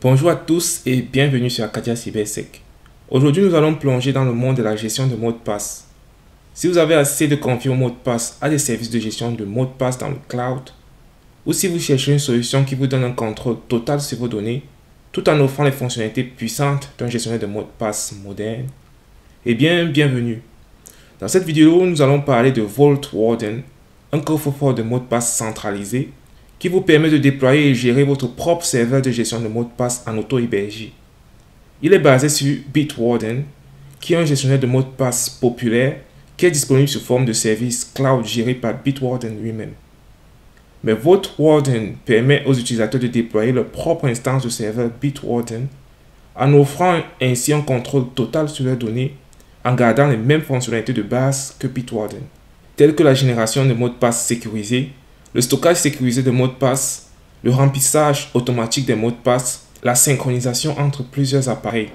Bonjour à tous et bienvenue sur Acadia Cybersec. Aujourd'hui, nous allons plonger dans le monde de la gestion de mots de passe. Si vous avez assez de confier aux mots de passe à des services de gestion de mots de passe dans le cloud, ou si vous cherchez une solution qui vous donne un contrôle total sur vos données, tout en offrant les fonctionnalités puissantes d'un gestionnaire de mots de passe moderne, eh bien, bienvenue. Dans cette vidéo, nous allons parler de Vault Warden, un coffre-fort de mots de passe centralisé qui vous permet de déployer et gérer votre propre serveur de gestion de mots de passe en auto-hébergé. Il est basé sur Bitwarden, qui est un gestionnaire de mots de passe populaire qui est disponible sous forme de service cloud géré par Bitwarden lui-même. Mais Vault Warden permet aux utilisateurs de déployer leur propre instance de serveur Bitwarden en offrant ainsi un contrôle total sur leurs données en gardant les mêmes fonctionnalités de base que Bitwarden, telles que la génération de mots de passe sécurisés, le stockage sécurisé de mots de passe, le remplissage automatique des mots de passe, la synchronisation entre plusieurs appareils.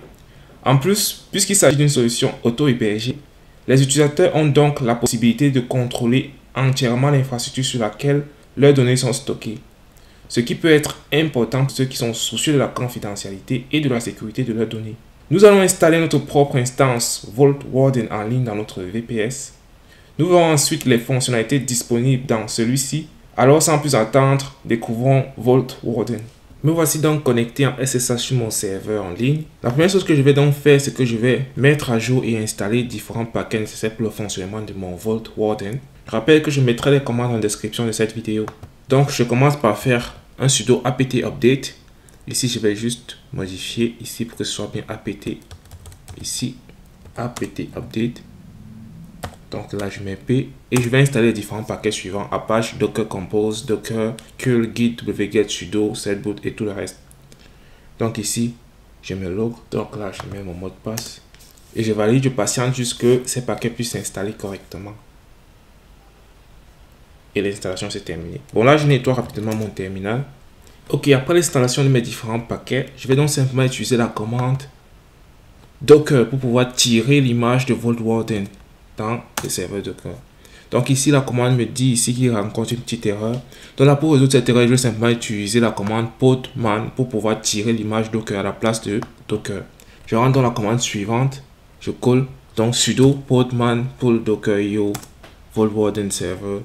En plus, puisqu'il s'agit d'une solution auto-hébergée, les utilisateurs ont donc la possibilité de contrôler entièrement l'infrastructure sur laquelle leurs données sont stockées, ce qui peut être important pour ceux qui sont soucieux de la confidentialité et de la sécurité de leurs données. Nous allons installer notre propre instance Vault Warden en ligne dans notre VPS. Nous verrons ensuite les fonctionnalités disponibles dans celui-ci. Alors sans plus attendre, découvrons Vault Warden. Me voici donc connecté en SSH sur mon serveur en ligne. La première chose que je vais donc faire, c'est que je vais mettre à jour et installer différents paquets nécessaires pour le fonctionnement de mon Vault Warden. Je rappelle que je mettrai les commandes en description de cette vidéo. Donc je commence par faire un sudo apt update. Ici je vais juste modifier ici pour que ce soit bien apt. Ici apt update. Donc là, je mets P et je vais installer les différents paquets suivants: Apache, Docker Compose, Docker, curl, git, wget, sudo, setboot et tout le reste. Donc ici, je mets log. Donc là, je mets mon mot de passe et je valide, je patiente jusqu'à ce que ces paquets puissent s'installer correctement. Et l'installation s'est terminée. Bon, là, je nettoie rapidement mon terminal. Ok, après l'installation de mes différents paquets, je vais donc simplement utiliser la commande Docker pour pouvoir tirer l'image de Vault Warden dans le serveur Docker. Donc ici, la commande me dit ici qu'il rencontre une petite erreur. Donc là, pour résoudre cette erreur, je vais simplement utiliser la commande podman pour pouvoir tirer l'image Docker à la place de Docker. Je rentre dans la commande suivante. Je colle donc sudo podman pull docker io Vault Warden server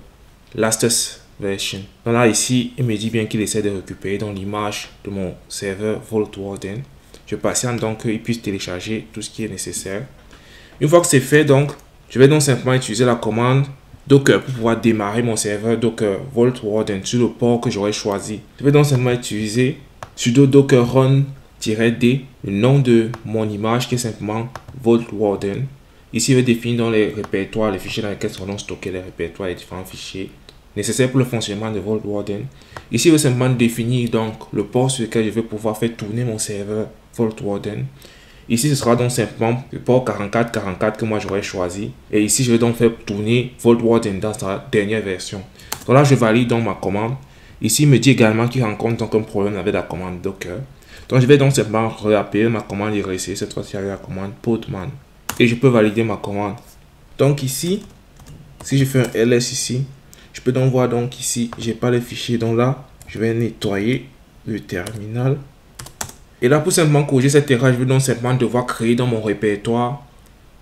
latest version. Donc là, ici, il me dit bien qu'il essaie de récupérer dans l'image de mon serveur Vault Warden. Je patiente donc qu'il puisse télécharger tout ce qui est nécessaire. Une fois que c'est fait, donc, je vais donc simplement utiliser la commande Docker pour pouvoir démarrer mon serveur Docker Vault Warden sur le port que j'aurais choisi. Je vais donc simplement utiliser sudo docker run-d, le nom de mon image qui est simplement Vault Warden. Ici, je vais définir dans les répertoires, les fichiers dans lesquels seront stockés les répertoires et différents fichiers nécessaires pour le fonctionnement de Vault Warden. Ici, je vais simplement définir donc le port sur lequel je vais pouvoir faire tourner mon serveur Vault Warden. Ici, ce sera donc simplement le port 4444 que moi j'aurais choisi. Et ici, je vais donc faire tourner Vault Warden dans sa dernière version. Donc là, je valide donc ma commande. Ici, il me dit également qu'il rencontre donc un problème avec la commande Docker. Donc, je vais donc simplement réappeler ma commande et réessayer cette fois-ci avec la commande podman. Et je peux valider ma commande. Donc ici, si je fais un ls ici, je peux donc voir donc ici, j'ai pas les fichiers. Donc là, je vais nettoyer le terminal. Et là, pour simplement corriger cette erreur, je vais donc simplement devoir créer dans mon répertoire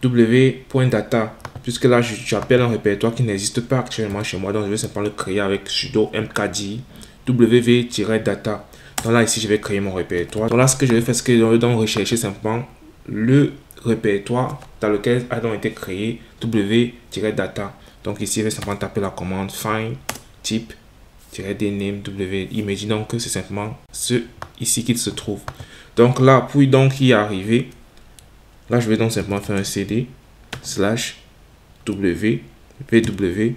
w.data. Puisque là, j'appelle un répertoire qui n'existe pas actuellement chez moi. Donc, je vais simplement le créer avec sudo mkdi w-data. Donc là, ici, je vais créer mon répertoire. Donc là, ce que je vais faire, c'est que je vais donc rechercher simplement le répertoire dans lequel a donc été créé w-data. Donc ici, je vais simplement taper la commande find type-dname w. Il me dit donc que c'est simplement ce ici qu'il se trouve. Donc là, pour donc y arriver, là je vais donc simplement faire un cd /w vw,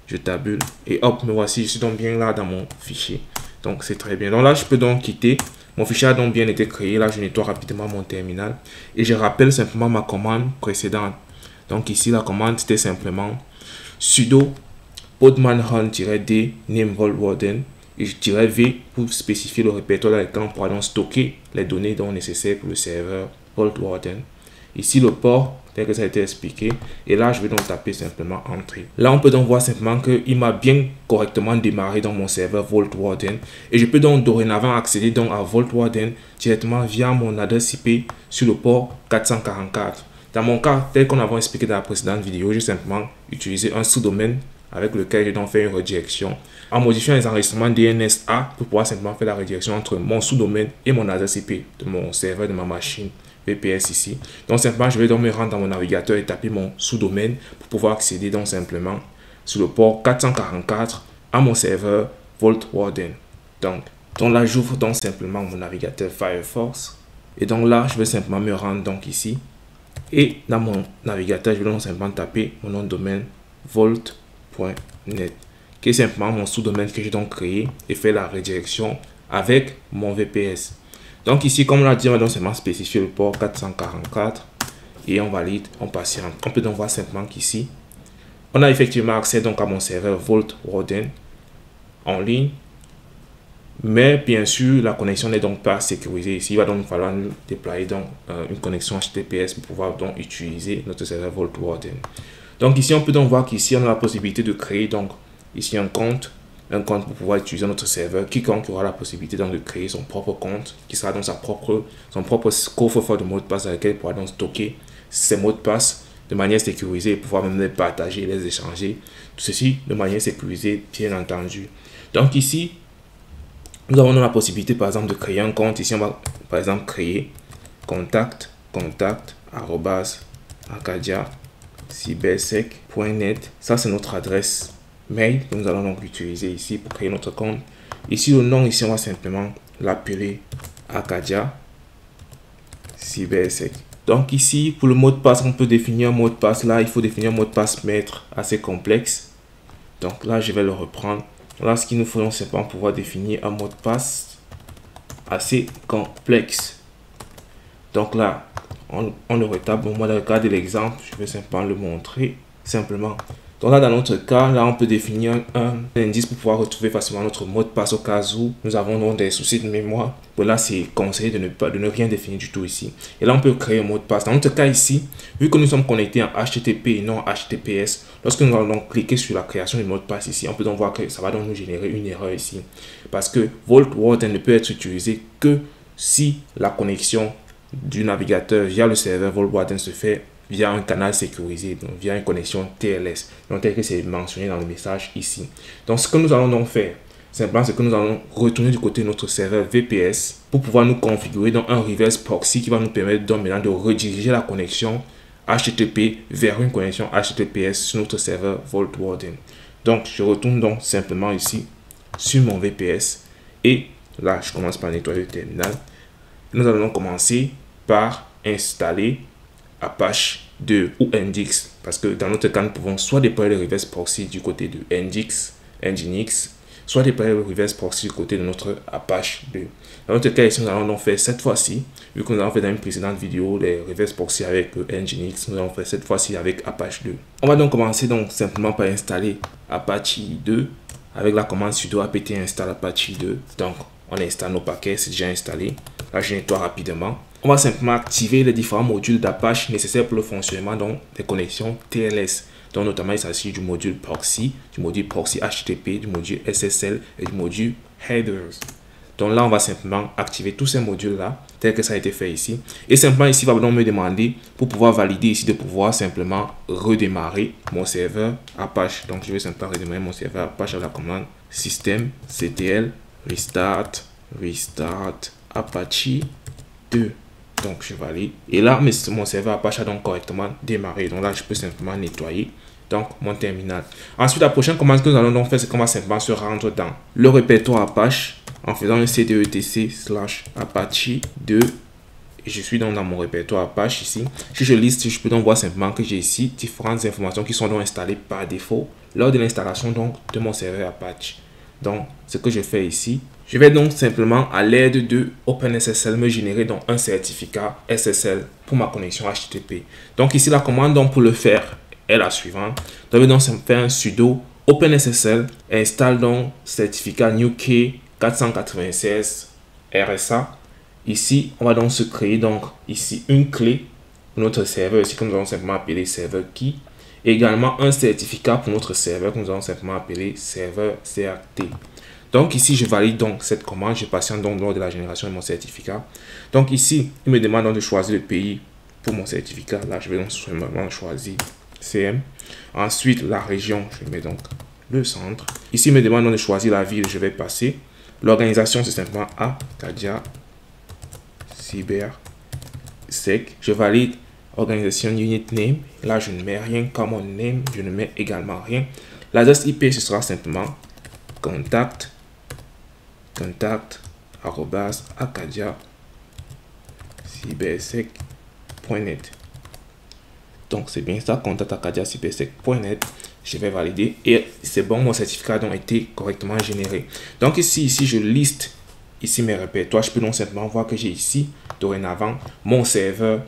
je tabule et hop, me voici, je suis donc bien là dans mon fichier. Donc c'est très bien. Donc là, je peux donc quitter. Mon fichier a donc bien été créé. Là, je nettoie rapidement mon terminal et je rappelle simplement ma commande précédente. Donc ici, la commande c'était simplement sudo podman run-d name Vault Warden et je dirais V pour spécifier le répertoire dans lequel on pourra donc stocker les données donc nécessaires pour le serveur Vault Warden. Ici, le port, tel que ça a été expliqué. Et là, je vais donc taper simplement Entrée. Là, on peut donc voir simplement qu'il m'a bien correctement démarré dans mon serveur Vault Warden. Et je peux donc dorénavant accéder donc à Vault Warden directement via mon adresse IP sur le port 444. Dans mon cas, tel qu'on avait expliqué dans la précédente vidéo, j'ai simplement utilisé un sous-domaine avec lequel j'ai donc fait une redirection en modifiant les enregistrements DNSA pour pouvoir simplement faire la redirection entre mon sous-domaine et mon adresse IP de mon serveur, de ma machine VPS ici. Donc simplement, je vais donc me rendre dans mon navigateur et taper mon sous-domaine pour pouvoir accéder donc simplement sur le port 444 à mon serveur Vault Warden. Donc là, j'ouvre donc simplement mon navigateur Firefox et donc là, je vais simplement me rendre donc ici et dans mon navigateur, je vais donc simplement taper mon nom de domaine vault.net qui est simplement mon sous-domaine que j'ai donc créé et fait la redirection avec mon VPS. Donc ici, comme on l'a dit, on va donc simplement spécifier le port 444 et on valide, on patiente. On peut donc voir simplement qu'ici, on a effectivement accès donc à mon serveur Vault Warden en ligne. Mais bien sûr, la connexion n'est donc pas sécurisée. Ici, il va donc falloir nous déployer donc une connexion HTTPS pour pouvoir donc utiliser notre serveur Vault Warden. Donc ici, on peut donc voir qu'ici, on a la possibilité de créer donc ici un compte pour pouvoir utiliser notre serveur. Quiconque aura la possibilité donc de créer son propre compte, qui sera donc son propre coffre-fort de mots de passe dans lequel il pourra donc stocker ses mots de passe de manière sécurisée et pouvoir même les partager, les échanger. Tout ceci de manière sécurisée, bien entendu. Donc ici, nous avons la possibilité par exemple de créer un compte. Ici, on va par exemple créer contact @acadia-cybersec.net. Ça, c'est notre adresse mail que nous allons donc utiliser ici pour créer notre compte. Ici, le nom, ici, on va simplement l'appeler Acadia Cybersec. Donc ici, pour le mot de passe, on peut définir un mot de passe. Là, il faut définir un mot de passe maître assez complexe. Donc là, je vais le reprendre. Là, ce qu'il nous faut, c'est simplement pouvoir définir un mot de passe assez complexe. Donc là, on le retape. Bon, moi, dans le cas de l'exemple, je vais simplement le montrer simplement. Donc là, dans notre cas, là, on peut définir un indice pour pouvoir retrouver facilement notre mot de passe au cas où nous avons donc des soucis de mémoire. Bon, là, c'est conseillé de ne rien définir du tout ici. Et là, on peut créer un mot de passe. Dans notre cas ici, vu que nous sommes connectés en HTTP et non HTTPS, lorsque nous allons donc cliquer sur la création du mot de passe ici, on peut donc voir que ça va donc nous générer une erreur ici. Parce que Vault Warden ne peut être utilisé que si la connexion du navigateur via le serveur Vault Warden se fait via un canal sécurisé, donc via une connexion TLS, donc tel que c'est mentionné dans le message ici. Donc ce que nous allons donc faire, simplement c'est que nous allons retourner du côté de notre serveur VPS pour pouvoir nous configurer dans un reverse proxy qui va nous permettre donc maintenant de rediriger la connexion HTTP vers une connexion HTTPS sur notre serveur Vault Warden. Donc je retourne donc simplement ici sur mon VPS et là je commence par nettoyer le terminal. Nous allons donc commencer par installer Apache 2 ou Nginx, parce que dans notre cas, nous pouvons soit déployer le reverse proxy du côté de Nginx, soit déployer le reverse proxy du côté de notre Apache 2. Dans notre cas ici, nous allons donc faire cette fois-ci, vu que nous avons fait dans une précédente vidéo les reverse proxy avec Nginx, nous allons faire cette fois-ci avec Apache 2. On va donc commencer donc simplement par installer Apache 2 avec la commande sudo apt install Apache 2. Donc on installe nos paquets, c'est déjà installé. Là, je nettoie rapidement. On va simplement activer les différents modules d'Apache nécessaires pour le fonctionnement des connexions TLS. Donc, notamment, il s'agit du module proxy, du module proxy HTTP, du module SSL et du module headers. Donc là, on va simplement activer tous ces modules-là, tel que ça a été fait ici. Et simplement, ici, il va donc me demander, pour pouvoir valider ici, de pouvoir simplement redémarrer mon serveur Apache. Donc, je vais simplement redémarrer mon serveur Apache avec la commande systemctl restart Apache 2. Donc je valide et là mon serveur Apache a donc correctement démarré. Donc là je peux simplement nettoyer donc mon terminal. Ensuite la prochaine commande que nous allons donc faire, c'est qu'on va simplement se rendre dans le répertoire Apache en faisant un cdetc/apache 2 et je suis donc dans mon répertoire Apache ici. Si je liste, je peux donc voir simplement que j'ai ici différentes informations qui sont donc installées par défaut lors de l'installation donc de mon serveur Apache. Donc ce que je fais ici, je vais donc simplement à l'aide de OpenSSL me générer donc un certificat SSL pour ma connexion HTTP. Donc ici la commande donc pour le faire est la suivante. Je vais donc faire un sudo OpenSSL installe donc certificat NewKey 496 RSA. Ici on va donc se créer donc ici une clé. pour notre serveur ici que nous allons simplement appeler serveur key. Et également un certificat pour notre serveur que nous allons simplement appeler serveur CRT. Donc ici, je valide donc cette commande. Je patiente donc lors de la génération de mon certificat. Donc ici, il me demande donc de choisir le pays pour mon certificat. Là, je vais donc simplement choisir CM. Ensuite, la région, je mets donc le centre. Ici, il me demande donc de choisir la ville. Je vais passer. L'organisation, c'est simplement Acadia CyberSec. Je valide organisation unit name. Là, je ne mets rien. Common name, je ne mets également rien. L'adresse IP, ce sera simplement contact @acadia cybersec.net. Donc c'est bien ça, contact @acadia cybersec.net. Je vais valider et c'est bon, mon certificat a été correctement généré. Donc ici je liste ici mes répertoires. Je peux donc simplement voir que j'ai ici dorénavant mon serveur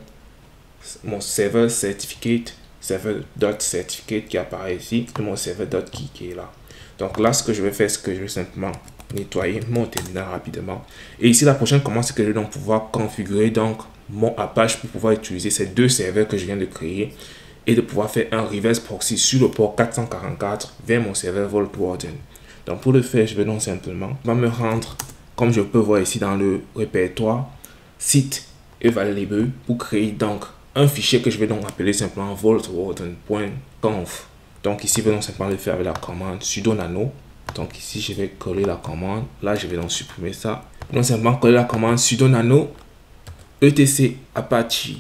certificate, server.certificate qui apparaît ici et mon server.key qui est là. Donc là, ce que je vais faire, c'est que je vais simplement nettoyer mon terminal rapidement. Et ici, la prochaine commande, c'est que je vais donc pouvoir configurer donc mon Apache pour pouvoir utiliser ces deux serveurs que je viens de créer et de pouvoir faire un reverse proxy sur le port 444 vers mon serveur Vault Warden. Donc pour le faire, je vais donc simplement me rendre, comme je peux voir ici dans le répertoire, site available pour créer donc un fichier que je vais donc appeler simplement vaultwarden.conf. Donc ici, je vais donc simplement le faire avec la commande sudo nano. Donc ici, je vais coller la commande. Là, je vais donc supprimer ça. Donc simplement coller la commande sudo nano etc apache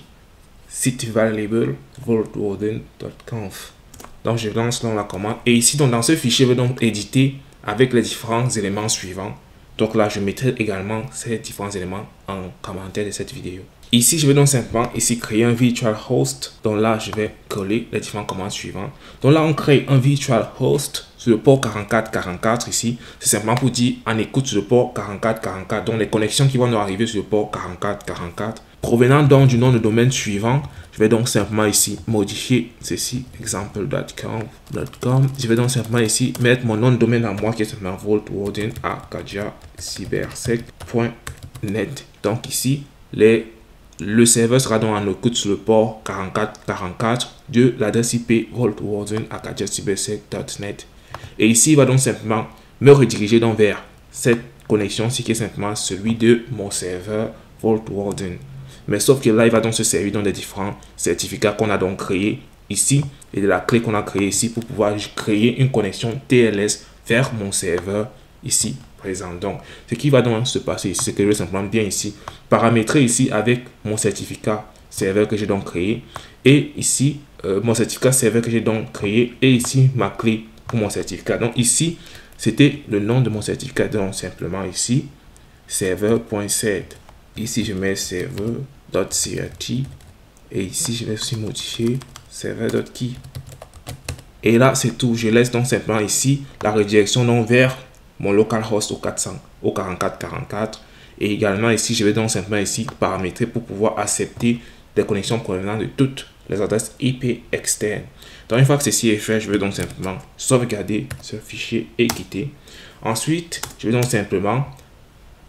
site available vaultwarden.conf. Donc je lance donc la commande. Et ici, donc dans ce fichier, je vais donc éditer avec les différents éléments suivants. Donc là, je mettrai également ces différents éléments en commentaire de cette vidéo. Ici, je vais donc simplement ici créer un virtual host. Donc là, je vais coller les différentes commandes suivantes. Donc là, on crée un virtual host sur le port 4444 ici. C'est simplement pour dire en écoute sur le port 4444. Donc les connexions qui vont nous arriver sur le port 4444. Provenant donc du nom de domaine suivant, je vais donc simplement ici modifier ceci, example.com. Je vais donc simplement ici mettre mon nom de domaine à moi qui est simplement vaultwarden @acadia cybersec.net. Donc ici, le serveur sera donc en écoute sur le port 4444 de l'adresse IP vaultwarden @acadia cybersec.net. Et ici, il va donc simplement me rediriger donc vers cette connexion-ci qui est simplement celui de mon serveur vaultwarden. Mais sauf que là, il va donc se servir dans des différents certificats qu'on a donc créés ici et de la clé qu'on a créée ici pour pouvoir créer une connexion TLS vers mon serveur ici présent. Donc, ce qui va donc se passer ici, c'est que je vais simplement bien ici paramétrer ici avec mon certificat serveur que j'ai donc créé et ici mon certificat serveur que j'ai donc créé et ici ma clé pour mon certificat. Donc ici, c'était le nom de mon certificat. Donc simplement ici, serveur.set. Ici, je mets serveur.crt et ici, je vais aussi modifier serveur.key. Et là, c'est tout. Je laisse donc simplement ici la redirection donc vers mon localhost au 4444. Et également ici, je vais donc simplement ici paramétrer pour pouvoir accepter des connexions provenant de toutes les adresses IP externes. Donc une fois que ceci est fait, je vais donc simplement sauvegarder ce fichier et quitter. Ensuite, je vais donc simplement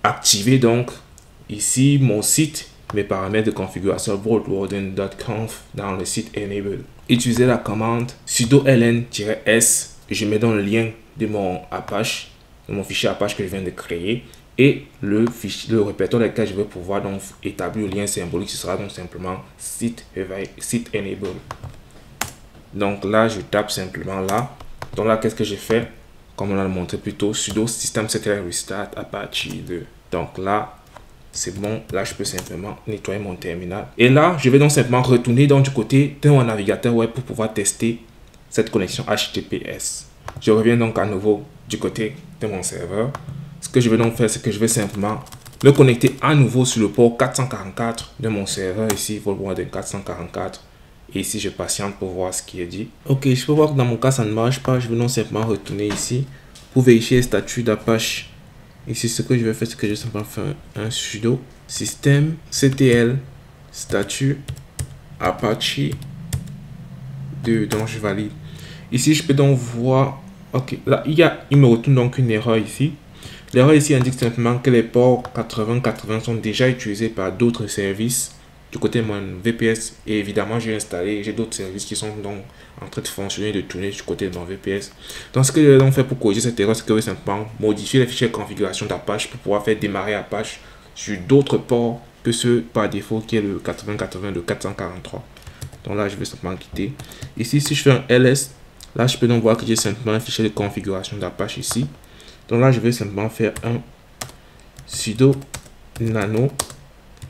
activer donc ici mon site, mes paramètres de configuration vaultwarden.conf dans le site enable. Utiliser la commande sudo ln-s. Je mets dans le lien de mon Apache, de mon fichier Apache que je viens de créer et le répertoire dans lequel je vais pouvoir donc établir le lien symbolique. Ce sera donc simplement site enable. Donc là, je tape simplement là. Donc là, qu'est-ce que j'ai fait? Comme on l'a montré plus tôt, sudo systemctl restart apache 2. Donc là, c'est bon. Là, je peux simplement nettoyer mon terminal. Et là, je vais donc simplement retourner donc du côté de mon navigateur web pour pouvoir tester cette connexion HTTPS. Je reviens donc à nouveau du côté de mon serveur. Ce que je vais donc faire, c'est que je vais simplement me connecter à nouveau sur le port 444 de mon serveur ici, vaultwarden 444. Et ici, je patiente pour voir ce qui est dit. Ok, je peux voir que dans mon cas, ça ne marche pas. Je vais donc simplement retourner ici pour vérifier le statut d'Apache. Ici, ce que je vais faire, c'est que je vais simplement faire un sudo systemctl statut Apache 2. Donc, je valide. Ici, je peux donc voir. Ok, là, il me retourne donc une erreur ici. L'erreur ici indique simplement que les ports 80-80 sont déjà utilisés par d'autres services du côté de mon VPS. Et évidemment, j'ai d'autres services qui sont donc en train de fonctionner, de tourner du côté de mon VPS. Donc, ce que je vais donc faire pour corriger cette erreur, c'est que je vais simplement modifier les fichiers de configuration d'Apache pour pouvoir faire démarrer Apache sur d'autres ports que ceux par défaut qui est le 8080 de 443. Donc là, je vais simplement quitter. Ici, si je fais un ls, là, je peux donc voir que j'ai simplement un fichier de configuration d'Apache ici. Donc là, je vais simplement faire un sudo nano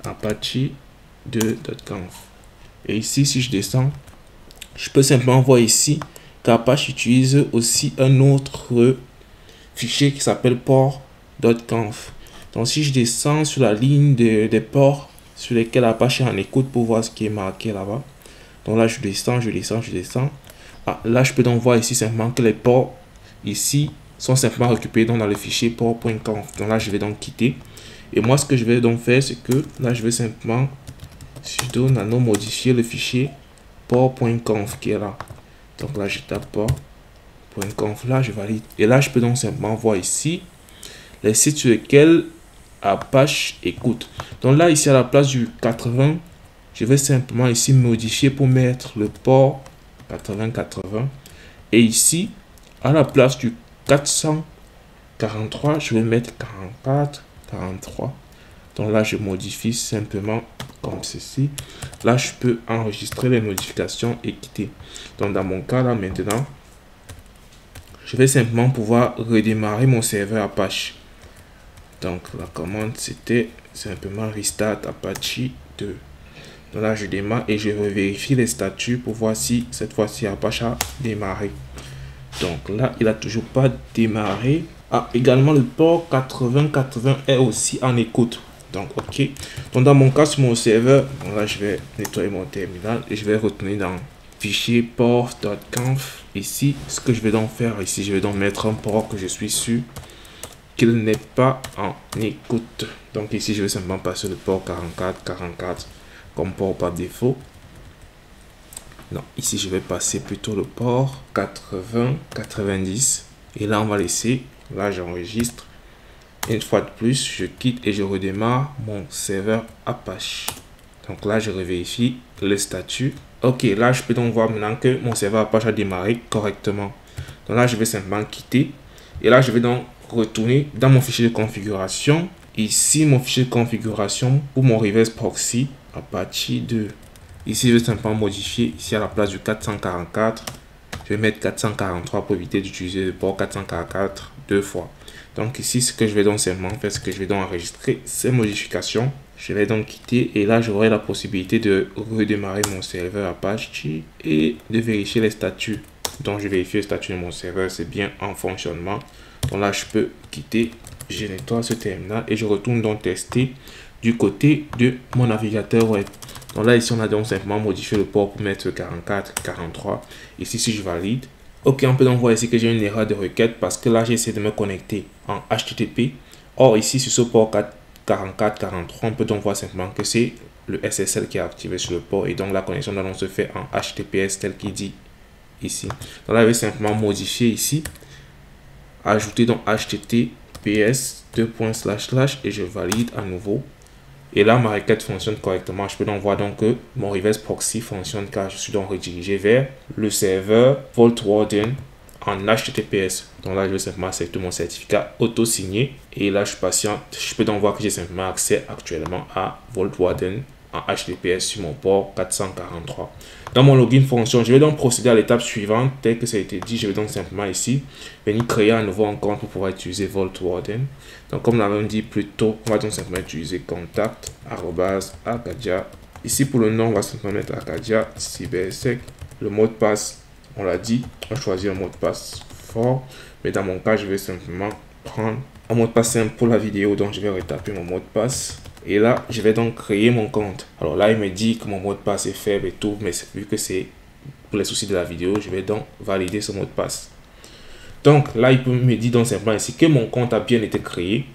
apache 2.conf. Et ici, si je descends, je peux simplement voir ici qu'Apache utilise aussi un autre fichier qui s'appelle port.conf. Donc si je descends sur la ligne des ports sur lesquels Apache est en écoute pour voir ce qui est marqué là-bas. Donc là, je descends. Ah, là, je peux donc voir ici simplement que les ports ici sont simplement récupérés dans le fichier port.conf. Donc là, je vais donc quitter. Et moi, ce que je vais donc faire, c'est que là, je vais simplement sudo nano modifier le fichier port.conf qui est là. Donc là, je tape port.conf, là, je valide. Et là, je peux donc simplement voir ici les sites sur lesquels Apache écoute. Donc là, ici, à la place du 80, je vais simplement ici modifier pour mettre le port 8080. Et ici, à la place du 443, je vais mettre 4443. Donc là, je modifie simplement comme ceci. Là, je peux enregistrer les modifications et quitter. Donc dans mon cas, là, maintenant, je vais simplement pouvoir redémarrer mon serveur Apache. Donc la commande, c'était simplement restart Apache 2. Donc là, je démarre et je vérifie les statuts pour voir si cette fois-ci Apache a démarré. Donc là, il n'a toujours pas démarré. Ah, également le port 8080 est aussi en écoute. Donc ok. Donc dans mon cas sur mon serveur, donc là je vais nettoyer mon terminal et je vais retourner dans fichier port.conf. Ici, ce que je vais donc faire ici, je vais donc mettre un port que je suis sûr qu'il n'est pas en écoute. Donc ici, je vais simplement passer le port 4444 comme port par défaut. Non, ici je vais passer plutôt le port 8090 et là on va laisser, là j'enregistre. Une fois de plus, je quitte et je redémarre mon serveur Apache. Donc là je revérifie le statut. Ok, là je peux donc voir maintenant que mon serveur Apache a démarré correctement. Donc là je vais simplement quitter et là je vais donc retourner dans mon fichier de configuration. Ici mon fichier de configuration pour mon reverse proxy Apache 2. Ici, je vais simplement modifier. Ici, à la place du 444, je vais mettre 443 pour éviter d'utiliser le port 444 deux fois. Donc ici, ce que je vais donc simplement faire, c'est que je vais donc enregistrer ces modifications. Je vais donc quitter et là, j'aurai la possibilité de redémarrer mon serveur Apache et de vérifier les statuts. Donc, je vérifie le statut de mon serveur, c'est bien en fonctionnement. Donc là, je peux quitter, je nettoie ce terminal et je retourne donc tester du côté de mon navigateur web. Donc là, ici, on a donc simplement modifié le port pour mettre 44, 43. Ici, si je valide, ok, on peut donc voir ici que j'ai une erreur de requête parce que là, j'ai essayé de me connecter en HTTP. Or, ici, sur ce port 44, 43, on peut donc voir simplement que c'est le SSL qui est activé sur le port et donc la connexion doit donc se faire en HTTPS tel qu'il dit ici. Donc là, je vais simplement modifier ici, ajouter donc HTTPS et je valide à nouveau. Et là, ma requête fonctionne correctement. Je peux donc voir donc que mon reverse proxy fonctionne car je suis donc redirigé vers le serveur Vault Warden en HTTPS. Donc là, je vais simplement accepter mon certificat auto-signé. Et là, je patiente. Je peux donc voir que j'ai simplement accès actuellement à Vault Warden en HTTPS sur mon port 443. Dans mon login fonction, je vais donc procéder à l'étape suivante. Tel que ça a été dit, je vais donc simplement ici venir créer un nouveau compte pour pouvoir utiliser Vault Warden. Donc comme nous l'avons dit plus tôt, on va donc simplement utiliser contact@acadia. Ici pour le nom, on va simplement mettre Acadia Cybersec. Le mot de passe, on l'a dit, on choisit un mot de passe fort. Mais dans mon cas, je vais simplement prendre un mot de passe simple pour la vidéo. Donc je vais retaper mon mot de passe. Et là, je vais donc créer mon compte. Alors là, il me dit que mon mot de passe est faible et tout. Mais vu que c'est pour les soucis de la vidéo, je vais donc valider ce mot de passe. Donc là, il me dit donc simplement ici que mon compte a bien été créé.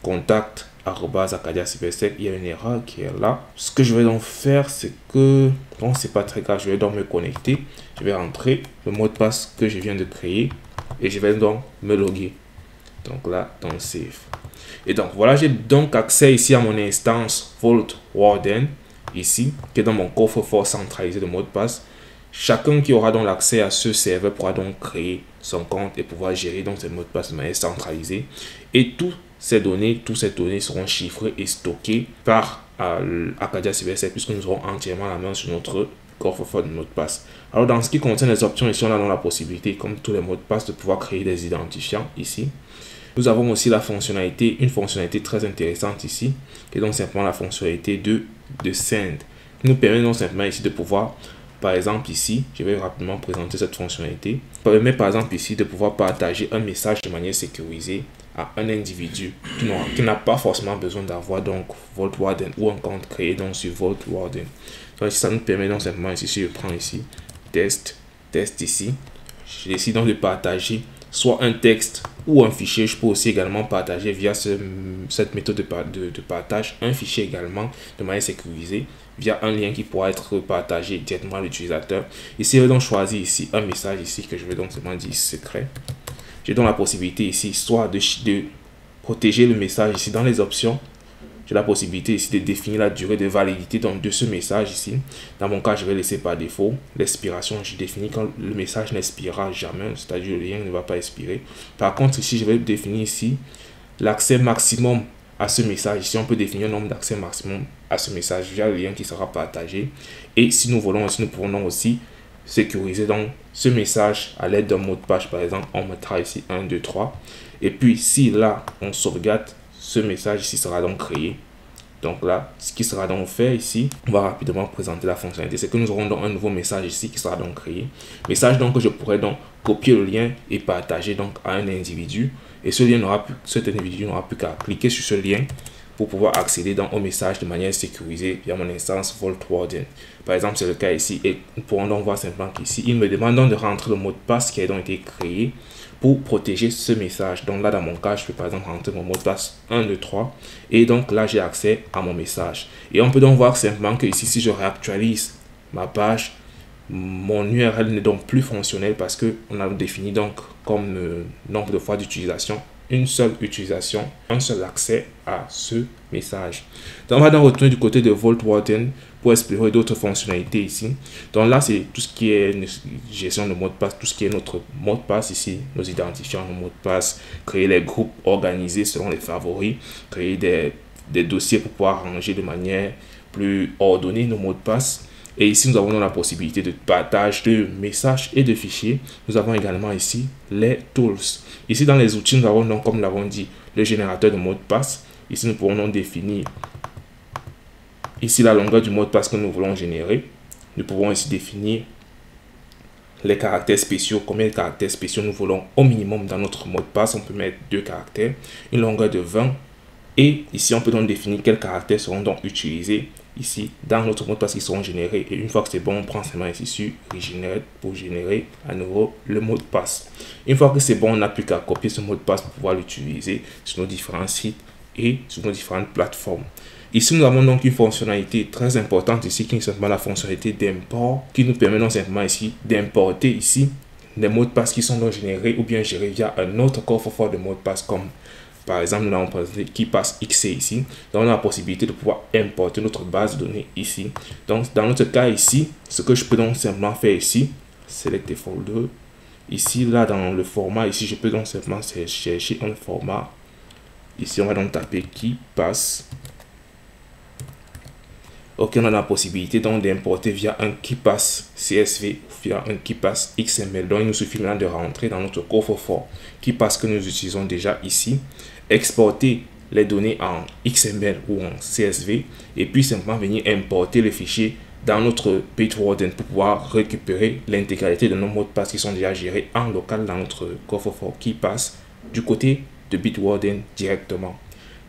Contact@acadia cybersec. Il y a une erreur qui est là. Ce que je vais donc faire, c'est que... Bon, c'est pas très grave. Je vais donc me connecter. Je vais rentrer le mot de passe que je viens de créer. Et je vais donc me loguer. Donc là, dans Save. Et donc voilà, j'ai donc accès ici à mon instance Vault Warden. ici, qui est dans mon coffre-fort centralisé de mot de passe. Chacun qui aura donc l'accès à ce serveur pourra donc créer son compte et pouvoir gérer donc ses mots de passe de manière centralisée. Et toutes ces données seront chiffrées et stockées par Arcadia CyberSec, puisque nous aurons entièrement la main sur notre coffre-fort de mots de passe. Alors dans ce qui concerne les options, ici on a donc la possibilité, comme tous les mots de passe, de pouvoir créer des identifiants ici. Nous avons aussi la fonctionnalité, une fonctionnalité très intéressante ici, qui est donc simplement la fonctionnalité de send. Qui nous permet donc simplement ici de pouvoir, par exemple ici, je vais rapidement présenter cette fonctionnalité, permet par exemple ici de pouvoir partager un message de manière sécurisée à un individu qui n'a pas forcément besoin d'avoir donc Vault Warden ou un compte créé donc sur Vault Warden. Donc ça nous permet donc simplement ici, si je prends ici, test ici, je décide donc de partager soit un texte ou un fichier. Je peux aussi également partager via cette méthode de partage un fichier également de manière sécurisée via un lien qui pourra être partagé directement à l'utilisateur. Ici, je vais donc choisir ici un message ici que je vais donc seulement dire secret. J'ai donc la possibilité ici soit de protéger le message ici dans les options. J'ai la possibilité ici de définir la durée de validité donc de ce message ici. Dans mon cas, je vais laisser par défaut l'expiration. Je définis quand le message n'expirera jamais, c'est-à-dire le lien ne va pas expirer. Par contre, ici, je vais définir ici l'accès maximum à ce message. Ici, on peut définir un nombre d'accès maximum à ce message via le lien qui sera partagé. Et si nous voulons aussi, nous pouvons donc aussi sécuriser donc ce message à l'aide d'un mot de passe. Par exemple, on mettra ici 1, 2, 3. Et puis, si là, on sauvegarde, ce message ici sera donc créé. Donc là, ce qui sera donc fait ici, on va rapidement présenter la fonctionnalité. C'est que nous aurons donc un nouveau message ici qui sera donc créé. Message donc que je pourrais donc copier le lien et partager donc à un individu. Et ce lien cet individu n'aura plus qu'à cliquer sur ce lien pour pouvoir accéder donc au message de manière sécurisée via mon instance Vault Warden. Par exemple, c'est le cas ici et nous pourrons donc voir simplement qu'ici, il me demande donc de rentrer le mot de passe qui a donc été créé pour protéger ce message. Donc là, dans mon cas, je peux par exemple rentrer mon mot de passe 1, 2, 3 et donc là, j'ai accès à mon message. Et on peut donc voir simplement que ici, si je réactualise ma page, mon URL n'est donc plus fonctionnel parce que on a défini donc comme nombre de fois d'utilisation une seule utilisation, un seul accès à ce message. Donc on va donc retourner du côté de Vault Warden pour explorer d'autres fonctionnalités ici. Donc là, c'est tout ce qui est gestion de mot de passe, tout ce qui est notre mot de passe ici, nos identifiants, nos mots de passe, créer les groupes organisés selon les favoris, créer des dossiers pour pouvoir ranger de manière plus ordonnée nos mots de passe. Et ici, nous avons la possibilité de partage de messages et de fichiers. Nous avons également ici les tools. Ici, dans les outils, nous avons donc, comme nous l'avons dit, le générateur de mot de passe. Ici, nous pourrons donc définir ici la longueur du mot de passe que nous voulons générer. Nous pouvons ici définir les caractères spéciaux, combien de caractères spéciaux nous voulons au minimum dans notre mot de passe. On peut mettre 2 caractères, une longueur de 20. Et ici, on peut donc définir quels caractères seront donc utilisés ici dans notre mot de passe qui seront générés. Et une fois que c'est bon, on prend seulement ici sur Regenerate pour générer à nouveau le mot de passe. Une fois que c'est bon, on n'a plus qu'à copier ce mot de passe pour pouvoir l'utiliser sur nos différents sites et sur nos différentes plateformes. Ici, nous avons donc une fonctionnalité très importante ici qui est simplement la fonctionnalité d'import qui nous permet non simplement ici d'importer ici les mots de passe qui sont donc générés ou bien gérés via un autre coffre-fort de mots de passe comme par exemple, nous avons présenté KeePass XC ici. Donc, on a la possibilité de pouvoir importer notre base de données ici. Donc, dans notre cas ici, ce que je peux donc simplement faire ici, select folder. Ici, là, dans le format, ici, je peux donc simplement chercher un format. Ici, on va donc taper KeePass. Ok, on a la possibilité donc d'importer via un KeePass CSV ou via un KeePass XML. Donc, il nous suffit maintenant de rentrer dans notre coffre-fort KeePass que nous utilisons déjà ici, exporter les données en XML ou en CSV et puis simplement venir importer le fichier dans notre Bitwarden pour pouvoir récupérer l'intégralité de nos mots de passe qui sont déjà gérés en local dans notre coffre-fort KeePass du côté de Bitwarden directement.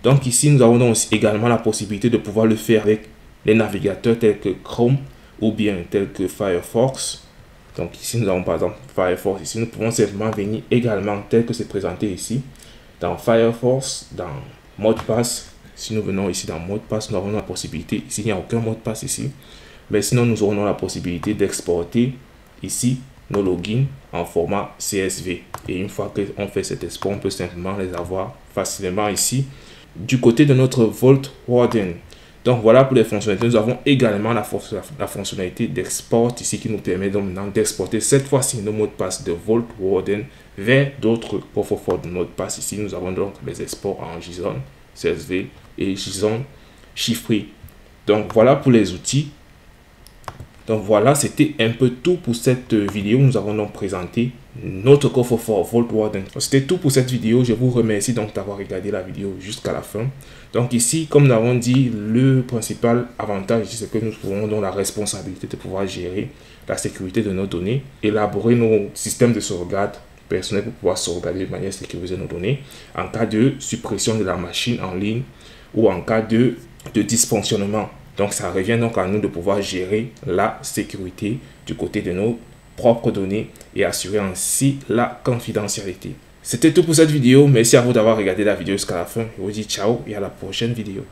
Donc ici, nous avons donc également la possibilité de pouvoir le faire avec les navigateurs tels que Chrome ou bien tels que Firefox. Donc ici, nous avons par exemple Firefox. Ici, nous pouvons simplement venir également tel que c'est présenté ici. Dans Firefox, dans mot de passe, si nous venons ici dans mot de passe, nous avons la possibilité, ici il n'y a aucun mot de passe ici, mais sinon nous aurons la possibilité d'exporter ici nos logins en format CSV. Et une fois qu'on fait cet export, on peut simplement les avoir facilement ici du côté de notre Vault Warden. Donc voilà pour les fonctionnalités. Nous avons également la fonctionnalité d'export ici qui nous permet donc maintenant d'exporter cette fois-ci nos mots de passe de Vault Warden vers d'autres coffres-forts de mot de passe. Ici, nous avons donc les exports en JSON, CSV et JSON chiffré. Donc voilà pour les outils. Donc voilà, c'était un peu tout pour cette vidéo. Nous avons donc présenté notre coffre-fort Vault Warden. C'était tout pour cette vidéo. Je vous remercie donc d'avoir regardé la vidéo jusqu'à la fin. Donc ici, comme nous l'avons dit, le principal avantage ici, c'est que nous avons donc la responsabilité de pouvoir gérer la sécurité de nos données, élaborer nos systèmes de sauvegarde personnels pour pouvoir sauvegarder de manière sécurisée nos données en cas de suppression de la machine en ligne ou en cas de dysfonctionnement. Donc, ça revient donc à nous de pouvoir gérer la sécurité du côté de nos propres données et assurer ainsi la confidentialité. C'était tout pour cette vidéo. Merci à vous d'avoir regardé la vidéo jusqu'à la fin. Je vous dis ciao et à la prochaine vidéo.